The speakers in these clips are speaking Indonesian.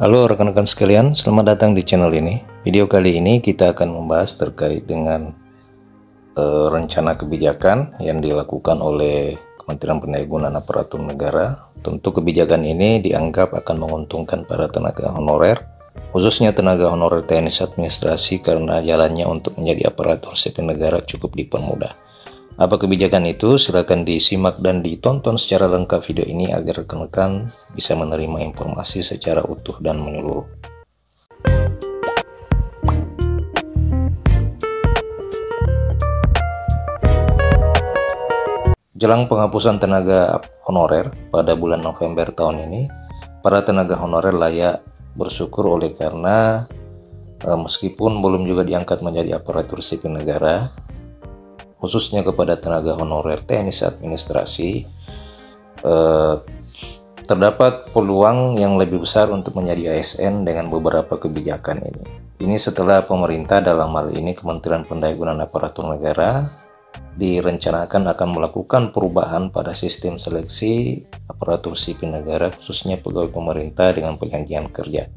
Halo rekan-rekan sekalian, selamat datang di channel ini. Video kali ini kita akan membahas terkait dengan rencana kebijakan yang dilakukan oleh Kementerian Pendayagunaan Aparatur Negara. Tentu kebijakan ini dianggap akan menguntungkan para tenaga honorer, khususnya tenaga honorer teknis administrasi, karena jalannya untuk menjadi aparatur sipil negara cukup dipermudah. Apa kebijakan itu? Silakan disimak dan ditonton secara lengkap video ini agar rekan-rekan bisa menerima informasi secara utuh dan menyeluruh. Jelang penghapusan tenaga honorer pada bulan November tahun ini, para tenaga honorer layak bersyukur oleh karena meskipun belum juga diangkat menjadi aparatur sipil negara, khususnya kepada tenaga honorer teknis administrasi, terdapat peluang yang lebih besar untuk menjadi ASN dengan beberapa kebijakan ini. Ini setelah pemerintah, dalam hal ini Kementerian Pendayagunaan Aparatur Negara, direncanakan akan melakukan perubahan pada sistem seleksi aparatur sipil negara, khususnya pegawai pemerintah dengan perjanjian kerja.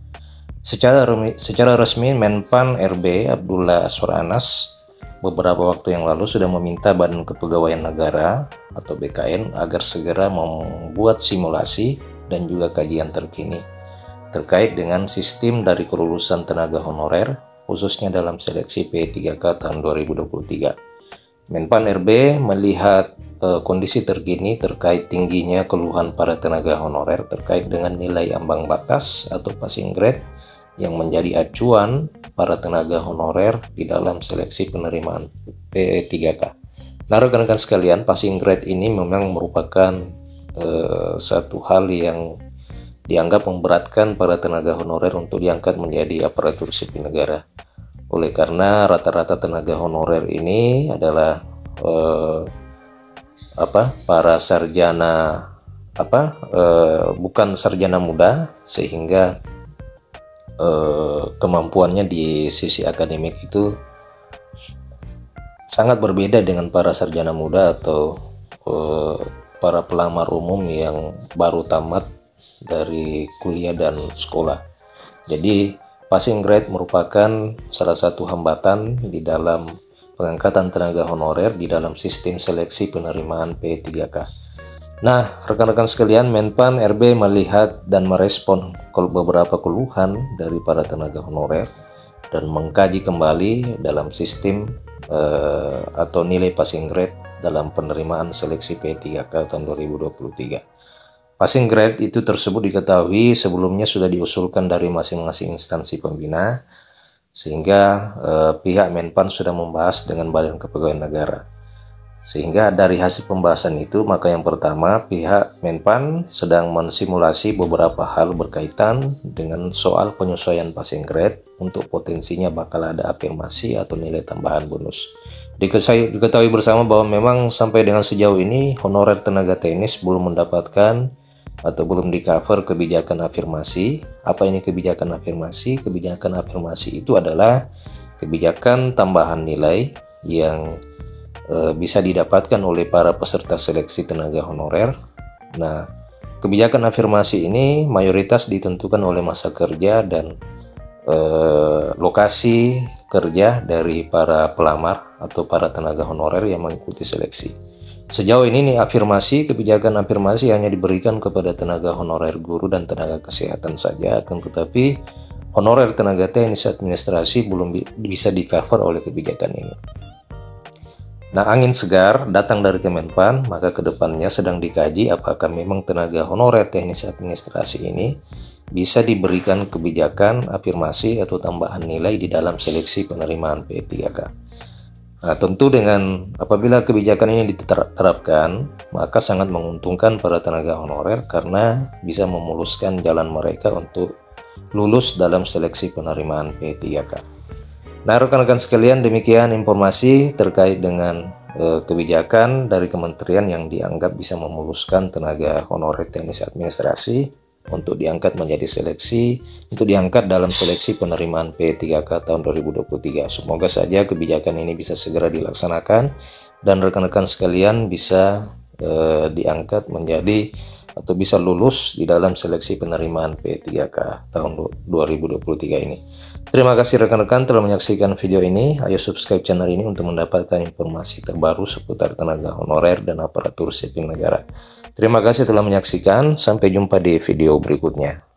Secara resmi, Menpan RB Abdullah Azwar Anas beberapa waktu yang lalu sudah meminta Badan Kepegawaian Negara atau BKN agar segera membuat simulasi dan juga kajian terkini terkait dengan sistem dari kelulusan tenaga honorer, khususnya dalam seleksi P3K tahun 2023. Menpan RB melihat kondisi terkini terkait tingginya keluhan para tenaga honorer terkait dengan nilai ambang batas atau passing grade yang menjadi acuan para tenaga honorer di dalam seleksi penerimaan P3K. Nah, rekan-rekan sekalian, passing grade ini memang merupakan satu hal yang dianggap memberatkan para tenaga honorer untuk diangkat menjadi aparatur sipil negara. Oleh karena rata-rata tenaga honorer ini adalah para sarjana bukan sarjana muda, sehingga kemampuannya di sisi akademik itu sangat berbeda dengan para sarjana muda atau para pelamar umum yang baru tamat dari kuliah dan sekolah. Jadi passing grade merupakan salah satu hambatan di dalam pengangkatan tenaga honorer di dalam sistem seleksi penerimaan P3K. Nah, rekan-rekan sekalian, Menpan RB melihat dan merespon beberapa keluhan dari para tenaga honorer dan mengkaji kembali dalam sistem atau nilai passing grade dalam penerimaan seleksi P3K tahun 2023. Passing grade itu tersebut diketahui sebelumnya sudah diusulkan dari masing-masing instansi pembina, sehingga pihak Menpan sudah membahas dengan Badan Kepegawaian Negara. Sehingga dari hasil pembahasan itu, maka yang pertama, pihak Menpan sedang mensimulasi beberapa hal berkaitan dengan soal penyesuaian passing grade untuk potensinya bakal ada afirmasi atau nilai tambahan bonus. Diketahui bersama bahwa memang sampai dengan sejauh ini honorer tenaga teknis belum mendapatkan atau belum di-cover kebijakan afirmasi. Apa ini kebijakan afirmasi? Kebijakan afirmasi itu adalah kebijakan tambahan nilai yang bisa didapatkan oleh para peserta seleksi tenaga honorer. Nah, kebijakan afirmasi ini mayoritas ditentukan oleh masa kerja dan lokasi kerja dari para pelamar atau para tenaga honorer yang mengikuti seleksi. Sejauh ini nih, kebijakan afirmasi hanya diberikan kepada tenaga honorer guru dan tenaga kesehatan saja, akan tetapi honorer tenaga teknis administrasi belum bisa di-cover oleh kebijakan ini. Nah, angin segar datang dari Kemenpan, maka kedepannya sedang dikaji apakah memang tenaga honorer teknis administrasi ini bisa diberikan kebijakan afirmasi atau tambahan nilai di dalam seleksi penerimaan P3K. Nah, tentu dengan apabila kebijakan ini diterapkan, maka sangat menguntungkan para tenaga honorer karena bisa memuluskan jalan mereka untuk lulus dalam seleksi penerimaan P3K. Nah, rekan-rekan sekalian, demikian informasi terkait dengan kebijakan dari kementerian yang dianggap bisa memuluskan tenaga honorer teknis administrasi untuk diangkat dalam seleksi penerimaan P3K tahun 2023. Semoga saja kebijakan ini bisa segera dilaksanakan dan rekan-rekan sekalian bisa diangkat menjadi atau bisa lulus di dalam seleksi penerimaan P3K tahun 2023 ini. Terima kasih rekan-rekan telah menyaksikan video ini. Ayo subscribe channel ini untuk mendapatkan informasi terbaru seputar tenaga honorer dan aparatur sipil negara. Terima kasih telah menyaksikan. Sampai jumpa di video berikutnya.